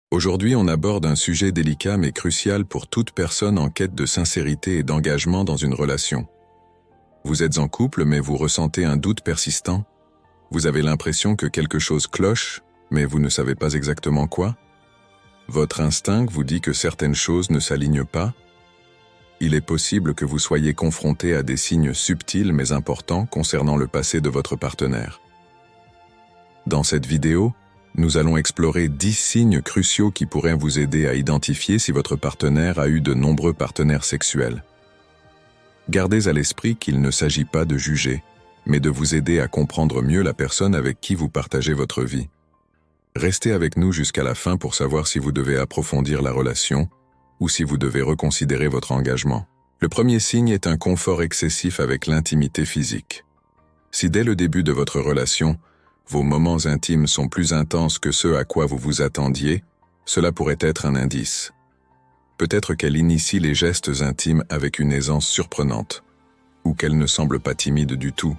Aujourd'hui, on aborde un sujet délicat mais crucial pour toute personne en quête de sincérité et d'engagement dans une relation. Vous êtes en couple mais vous ressentez un doute persistant. Vous avez l'impression que quelque chose cloche, mais vous ne savez pas exactement quoi. Votre instinct vous dit que certaines choses ne s'alignent pas. Il est possible que vous soyez confronté à des signes subtils mais importants concernant le passé de votre partenaire. Dans cette vidéo, nous allons explorer 10 signes cruciaux qui pourraient vous aider à identifier si votre partenaire a eu de nombreux partenaires sexuels. Gardez à l'esprit qu'il ne s'agit pas de juger, mais de vous aider à comprendre mieux la personne avec qui vous partagez votre vie. Restez avec nous jusqu'à la fin pour savoir si vous devez approfondir la relation ou si vous devez reconsidérer votre engagement. Le premier signe est un confort excessif avec l'intimité physique. Si dès le début de votre relation, vos moments intimes sont plus intenses que ceux à quoi vous vous attendiez, cela pourrait être un indice. Peut-être qu'elle initie les gestes intimes avec une aisance surprenante, ou qu'elle ne semble pas timide du tout.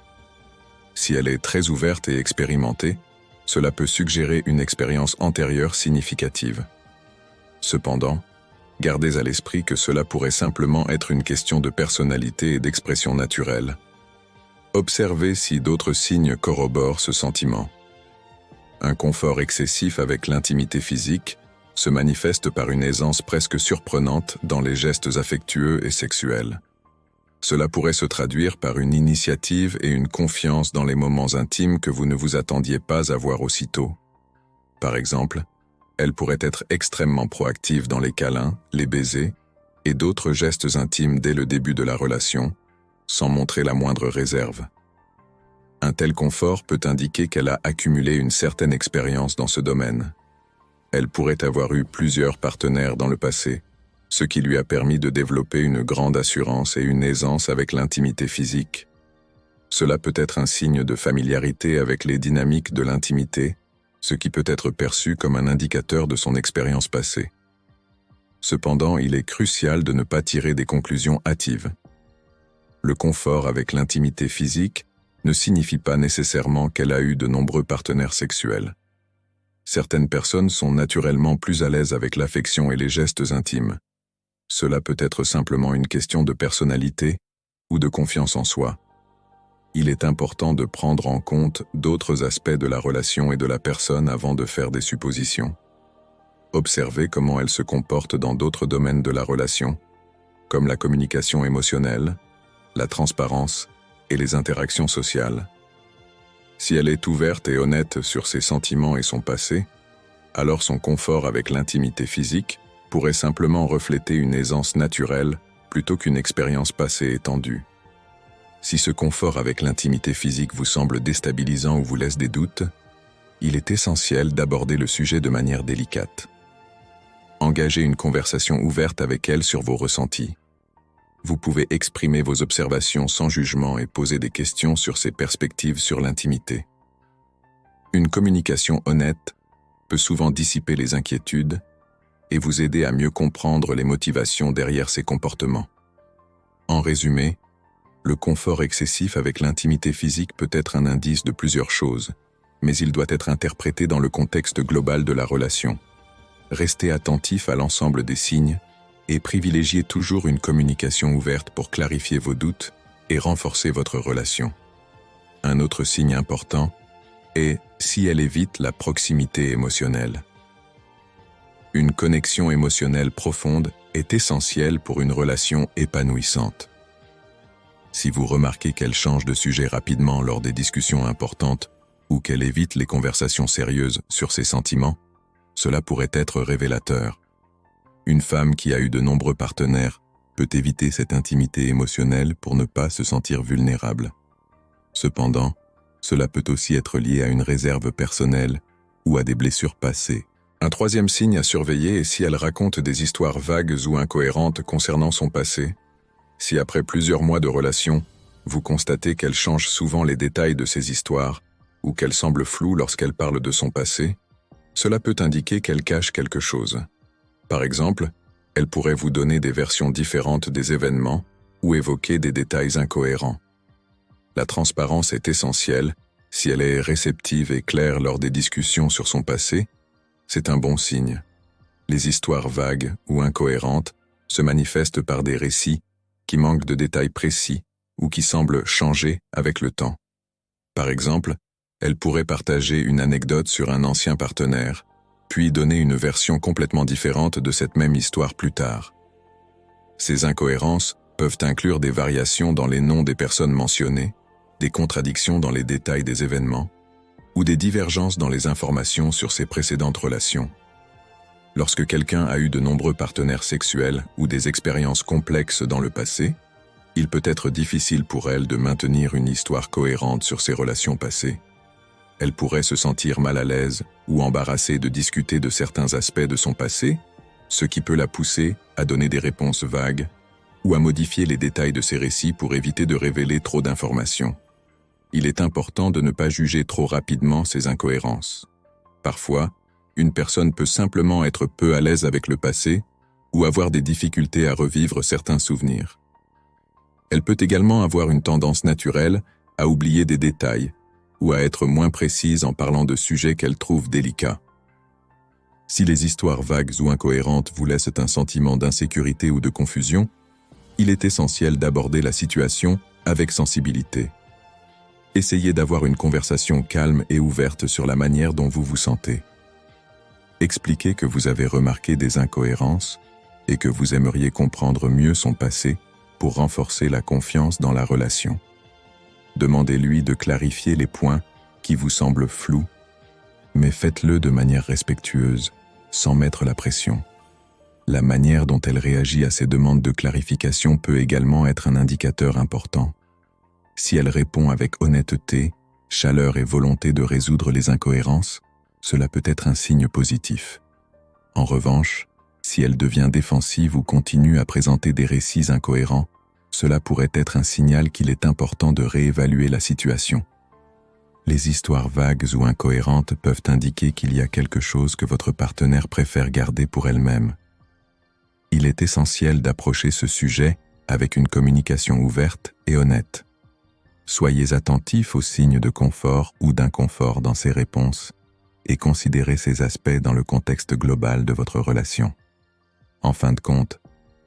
Si elle est très ouverte et expérimentée, cela peut suggérer une expérience antérieure significative. Cependant, gardez à l'esprit que cela pourrait simplement être une question de personnalité et d'expression naturelle. Observez si d'autres signes corroborent ce sentiment. Un confort excessif avec l'intimité physique se manifeste par une aisance presque surprenante dans les gestes affectueux et sexuels. Cela pourrait se traduire par une initiative et une confiance dans les moments intimes que vous ne vous attendiez pas à voir aussitôt. Par exemple, elle pourrait être extrêmement proactive dans les câlins, les baisers et d'autres gestes intimes dès le début de la relation, sans montrer la moindre réserve. Un tel confort peut indiquer qu'elle a accumulé une certaine expérience dans ce domaine. Elle pourrait avoir eu plusieurs partenaires dans le passé, ce qui lui a permis de développer une grande assurance et une aisance avec l'intimité physique. Cela peut être un signe de familiarité avec les dynamiques de l'intimité, ce qui peut être perçu comme un indicateur de son expérience passée. Cependant, il est crucial de ne pas tirer des conclusions hâtives. Le confort avec l'intimité physique ne signifie pas nécessairement qu'elle a eu de nombreux partenaires sexuels. Certaines personnes sont naturellement plus à l'aise avec l'affection et les gestes intimes. Cela peut être simplement une question de personnalité ou de confiance en soi. Il est important de prendre en compte d'autres aspects de la relation et de la personne avant de faire des suppositions. Observez comment elle se comporte dans d'autres domaines de la relation, comme la communication émotionnelle, la transparence et les interactions sociales. Si elle est ouverte et honnête sur ses sentiments et son passé, alors son confort avec l'intimité physique pourrait simplement refléter une aisance naturelle plutôt qu'une expérience passée étendue. Si ce confort avec l'intimité physique vous semble déstabilisant ou vous laisse des doutes, il est essentiel d'aborder le sujet de manière délicate. Engagez une conversation ouverte avec elle sur vos ressentis. Vous pouvez exprimer vos observations sans jugement et poser des questions sur ses perspectives sur l'intimité. Une communication honnête peut souvent dissiper les inquiétudes et vous aider à mieux comprendre les motivations derrière ses comportements. En résumé, le confort excessif avec l'intimité physique peut être un indice de plusieurs choses, mais il doit être interprété dans le contexte global de la relation. Restez attentif à l'ensemble des signes et privilégiez toujours une communication ouverte pour clarifier vos doutes et renforcer votre relation. Un autre signe important est si elle évite la proximité émotionnelle. Une connexion émotionnelle profonde est essentielle pour une relation épanouissante. Si vous remarquez qu'elle change de sujet rapidement lors des discussions importantes ou qu'elle évite les conversations sérieuses sur ses sentiments, cela pourrait être révélateur. Une femme qui a eu de nombreux partenaires peut éviter cette intimité émotionnelle pour ne pas se sentir vulnérable. Cependant, cela peut aussi être lié à une réserve personnelle ou à des blessures passées. Un troisième signe à surveiller est si elle raconte des histoires vagues ou incohérentes concernant son passé. Si après plusieurs mois de relation, vous constatez qu'elle change souvent les détails de ses histoires ou qu'elle semble floue lorsqu'elle parle de son passé, cela peut indiquer qu'elle cache quelque chose. Par exemple, elle pourrait vous donner des versions différentes des événements ou évoquer des détails incohérents. La transparence est essentielle. Si elle est réceptive et claire lors des discussions sur son passé, c'est un bon signe. Les histoires vagues ou incohérentes se manifestent par des récits qui manquent de détails précis ou qui semblent changer avec le temps. Par exemple, elle pourrait partager une anecdote sur un ancien partenaire, puis donner une version complètement différente de cette même histoire plus tard. Ces incohérences peuvent inclure des variations dans les noms des personnes mentionnées, des contradictions dans les détails des événements, ou des divergences dans les informations sur ses précédentes relations. Lorsque quelqu'un a eu de nombreux partenaires sexuels ou des expériences complexes dans le passé, il peut être difficile pour elle de maintenir une histoire cohérente sur ses relations passées. Elle pourrait se sentir mal à l'aise ou embarrassée de discuter de certains aspects de son passé, ce qui peut la pousser à donner des réponses vagues ou à modifier les détails de ses récits pour éviter de révéler trop d'informations. Il est important de ne pas juger trop rapidement ces incohérences. Parfois, une personne peut simplement être peu à l'aise avec le passé ou avoir des difficultés à revivre certains souvenirs. Elle peut également avoir une tendance naturelle à oublier des détails ou à être moins précise en parlant de sujets qu'elle trouve délicats. Si les histoires vagues ou incohérentes vous laissent un sentiment d'insécurité ou de confusion, il est essentiel d'aborder la situation avec sensibilité. Essayez d'avoir une conversation calme et ouverte sur la manière dont vous vous sentez. Expliquez que vous avez remarqué des incohérences et que vous aimeriez comprendre mieux son passé pour renforcer la confiance dans la relation. Demandez-lui de clarifier les points qui vous semblent flous, mais faites-le de manière respectueuse, sans mettre la pression. La manière dont elle réagit à ces demandes de clarification peut également être un indicateur important. Si elle répond avec honnêteté, chaleur et volonté de résoudre les incohérences, cela peut être un signe positif. En revanche, si elle devient défensive ou continue à présenter des récits incohérents, cela pourrait être un signal qu'il est important de réévaluer la situation. Les histoires vagues ou incohérentes peuvent indiquer qu'il y a quelque chose que votre partenaire préfère garder pour elle-même. Il est essentiel d'approcher ce sujet avec une communication ouverte et honnête. Soyez attentif aux signes de confort ou d'inconfort dans ses réponses et considérez ces aspects dans le contexte global de votre relation. En fin de compte,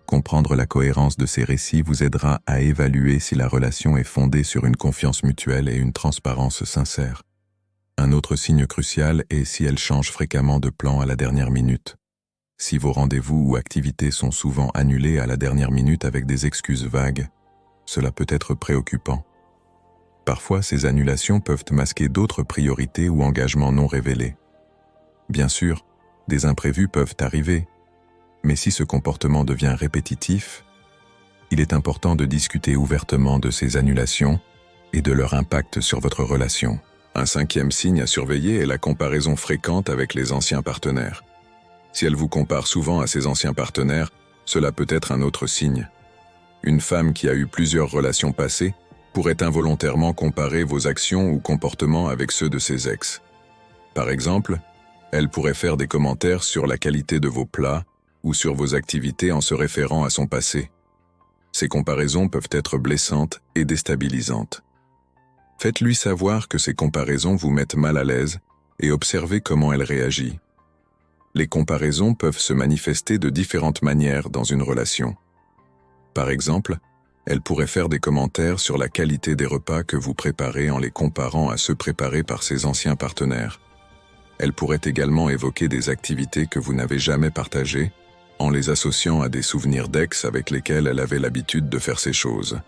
comprendre la cohérence de ces récits vous aidera à évaluer si la relation est fondée sur une confiance mutuelle et une transparence sincère. Un autre signe crucial est si elle change fréquemment de plan à la dernière minute. Si vos rendez-vous ou activités sont souvent annulés à la dernière minute avec des excuses vagues, cela peut être préoccupant. Parfois, ces annulations peuvent masquer d'autres priorités ou engagements non révélés. Bien sûr, des imprévus peuvent arriver, mais si ce comportement devient répétitif, il est important de discuter ouvertement de ces annulations et de leur impact sur votre relation. Un cinquième signe à surveiller est la comparaison fréquente avec les anciens partenaires. Si elle vous compare souvent à ses anciens partenaires, cela peut être un autre signe. Une femme qui a eu plusieurs relations passées pourrait involontairement comparer vos actions ou comportements avec ceux de ses ex. Par exemple, elle pourrait faire des commentaires sur la qualité de vos plats ou sur vos activités en se référant à son passé. Ces comparaisons peuvent être blessantes et déstabilisantes. Faites-lui savoir que ces comparaisons vous mettent mal à l'aise et observez comment elle réagit. Les comparaisons peuvent se manifester de différentes manières dans une relation. Par exemple, elle pourrait faire des commentaires sur la qualité des repas que vous préparez en les comparant à ceux préparés par ses anciens partenaires. Elle pourrait également évoquer des activités que vous n'avez jamais partagées, en les associant à des souvenirs d'ex avec lesquels elle avait l'habitude de faire ces choses.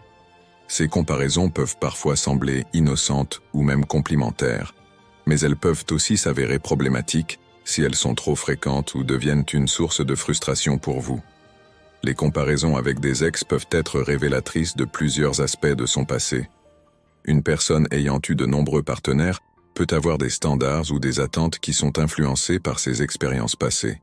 Ces comparaisons peuvent parfois sembler innocentes ou même complimentaires, mais elles peuvent aussi s'avérer problématiques si elles sont trop fréquentes ou deviennent une source de frustration pour vous. Les comparaisons avec des ex peuvent être révélatrices de plusieurs aspects de son passé. Une personne ayant eu de nombreux partenaires peut avoir des standards ou des attentes qui sont influencés par ses expériences passées.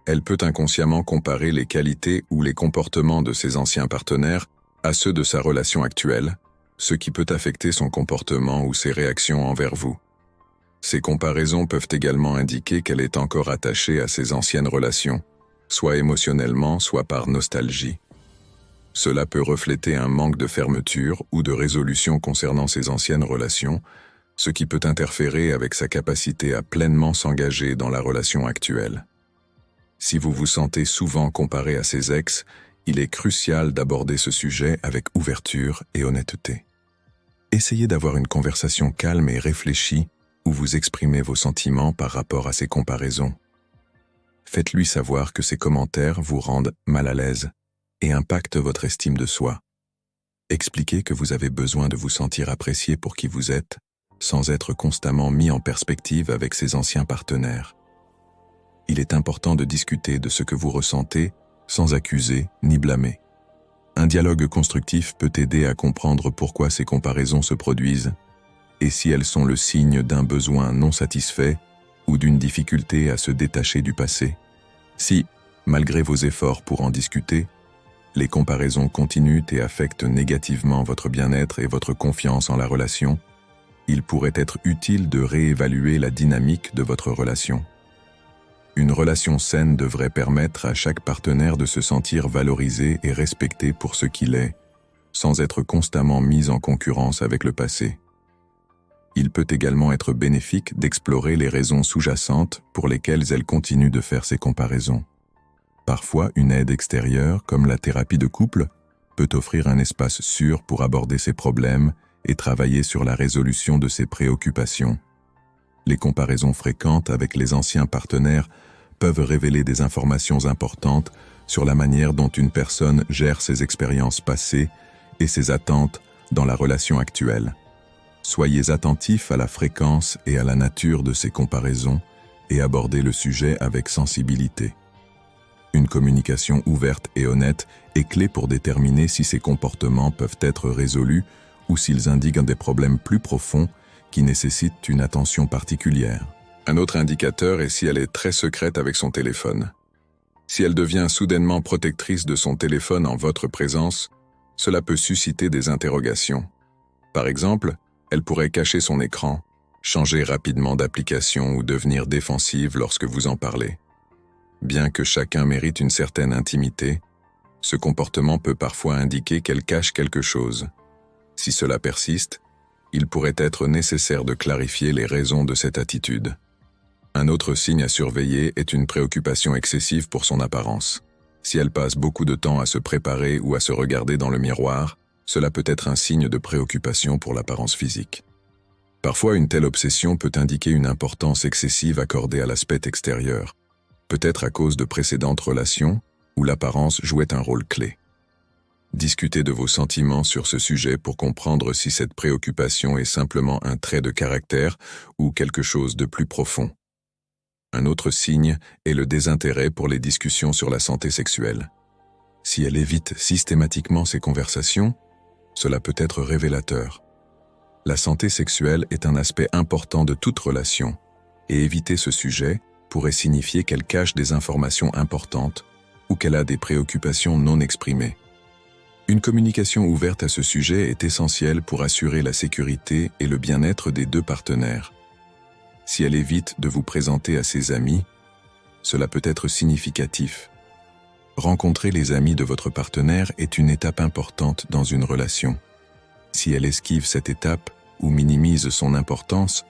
Elle peut inconsciemment comparer les qualités ou les comportements de ses anciens partenaires à ceux de sa relation actuelle, ce qui peut affecter son comportement ou ses réactions envers vous. Ces comparaisons peuvent également indiquer qu'elle est encore attachée à ses anciennes relations, soit émotionnellement, soit par nostalgie. Cela peut refléter un manque de fermeture ou de résolution concernant ses anciennes relations, ce qui peut interférer avec sa capacité à pleinement s'engager dans la relation actuelle. Si vous vous sentez souvent comparé à ses ex, il est crucial d'aborder ce sujet avec ouverture et honnêteté. Essayez d'avoir une conversation calme et réfléchie où vous exprimez vos sentiments par rapport à ces comparaisons. Faites-lui savoir que ces commentaires vous rendent mal à l'aise et impactent votre estime de soi. Expliquez que vous avez besoin de vous sentir apprécié pour qui vous êtes, sans être constamment mis en perspective avec ses anciens partenaires. Il est important de discuter de ce que vous ressentez sans accuser ni blâmer. Un dialogue constructif peut aider à comprendre pourquoi ces comparaisons se produisent et si elles sont le signe d'un besoin non satisfait ou d'une difficulté à se détacher du passé. Si, malgré vos efforts pour en discuter, les comparaisons continuent et affectent négativement votre bien-être et votre confiance en la relation, il pourrait être utile de réévaluer la dynamique de votre relation. Une relation saine devrait permettre à chaque partenaire de se sentir valorisé et respecté pour ce qu'il est, sans être constamment mis en concurrence avec le passé. Il peut également être bénéfique d'explorer les raisons sous-jacentes pour lesquelles elle continue de faire ces comparaisons. Parfois, une aide extérieure, comme la thérapie de couple, peut offrir un espace sûr pour aborder ces problèmes et travailler sur la résolution de ses préoccupations. Les comparaisons fréquentes avec les anciens partenaires peuvent révéler des informations importantes sur la manière dont une personne gère ses expériences passées et ses attentes dans la relation actuelle. Soyez attentifs à la fréquence et à la nature de ces comparaisons et abordez le sujet avec sensibilité. Une communication ouverte et honnête est clé pour déterminer si ces comportements peuvent être résolus ou s'ils indiquent des problèmes plus profonds qui nécessitent une attention particulière. Un autre indicateur est si elle est très secrète avec son téléphone. Si elle devient soudainement protectrice de son téléphone en votre présence, cela peut susciter des interrogations. Par exemple, elle pourrait cacher son écran, changer rapidement d'application ou devenir défensive lorsque vous en parlez. Bien que chacun mérite une certaine intimité, ce comportement peut parfois indiquer qu'elle cache quelque chose. Si cela persiste, il pourrait être nécessaire de clarifier les raisons de cette attitude. Un autre signe à surveiller est une préoccupation excessive pour son apparence. Si elle passe beaucoup de temps à se préparer ou à se regarder dans le miroir, cela peut être un signe de préoccupation pour l'apparence physique. Parfois, une telle obsession peut indiquer une importance excessive accordée à l'aspect extérieur, peut-être à cause de précédentes relations où l'apparence jouait un rôle clé. Discutez de vos sentiments sur ce sujet pour comprendre si cette préoccupation est simplement un trait de caractère ou quelque chose de plus profond. Un autre signe est le désintérêt pour les discussions sur la santé sexuelle. Si elle évite systématiquement ces conversations, cela peut être révélateur. La santé sexuelle est un aspect important de toute relation, et éviter ce sujet pourrait signifier qu'elle cache des informations importantes ou qu'elle a des préoccupations non exprimées. Une communication ouverte à ce sujet est essentielle pour assurer la sécurité et le bien-être des deux partenaires. Si elle évite de vous présenter à ses amis, cela peut être significatif. Rencontrer les amis de votre partenaire est une étape importante dans une relation. Si elle esquive cette étape ou minimise son importance,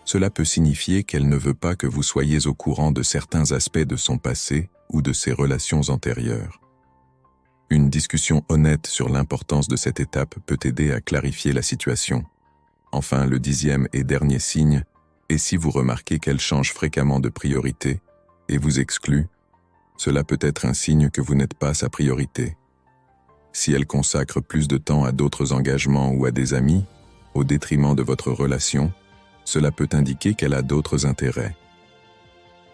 cela peut signifier qu'elle ne veut pas que vous soyez au courant de certains aspects de son passé ou de ses relations antérieures. Une discussion honnête sur l'importance de cette étape peut aider à clarifier la situation. Enfin, le 10e et dernier signe est si vous remarquez qu'elle change fréquemment de priorité et vous exclut, cela peut être un signe que vous n'êtes pas sa priorité. Si elle consacre plus de temps à d'autres engagements ou à des amis, au détriment de votre relation, cela peut indiquer qu'elle a d'autres intérêts.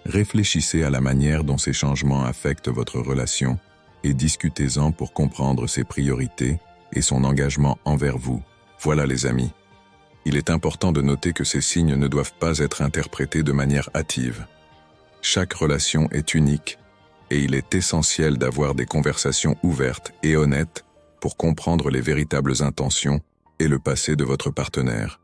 Réfléchissez à la manière dont ces changements affectent votre relation et discutez-en pour comprendre ses priorités et son engagement envers vous. Voilà les amis. Il est important de noter que ces signes ne doivent pas être interprétés de manière hâtive. Chaque relation est unique et il est essentiel d'avoir des conversations ouvertes et honnêtes pour comprendre les véritables intentions et le passé de votre partenaire.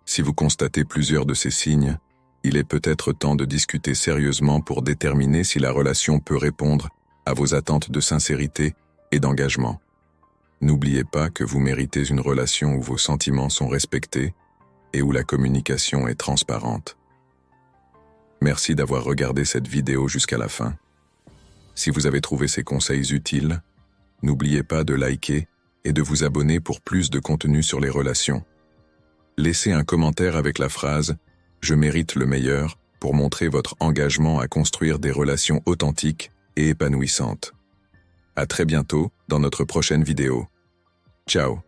Si vous constatez plusieurs de ces signes, il est peut-être temps de discuter sérieusement pour déterminer si la relation peut répondre à vos attentes de sincérité et d'engagement. N'oubliez pas que vous méritez une relation où vos sentiments sont respectés et où la communication est transparente. Merci d'avoir regardé cette vidéo jusqu'à la fin. Si vous avez trouvé ces conseils utiles, n'oubliez pas de liker et de vous abonner pour plus de contenu sur les relations. Laissez un commentaire avec la phrase « Je mérite le meilleur » pour montrer votre engagement à construire des relations authentiques et épanouissantes. À très bientôt dans notre prochaine vidéo. Ciao.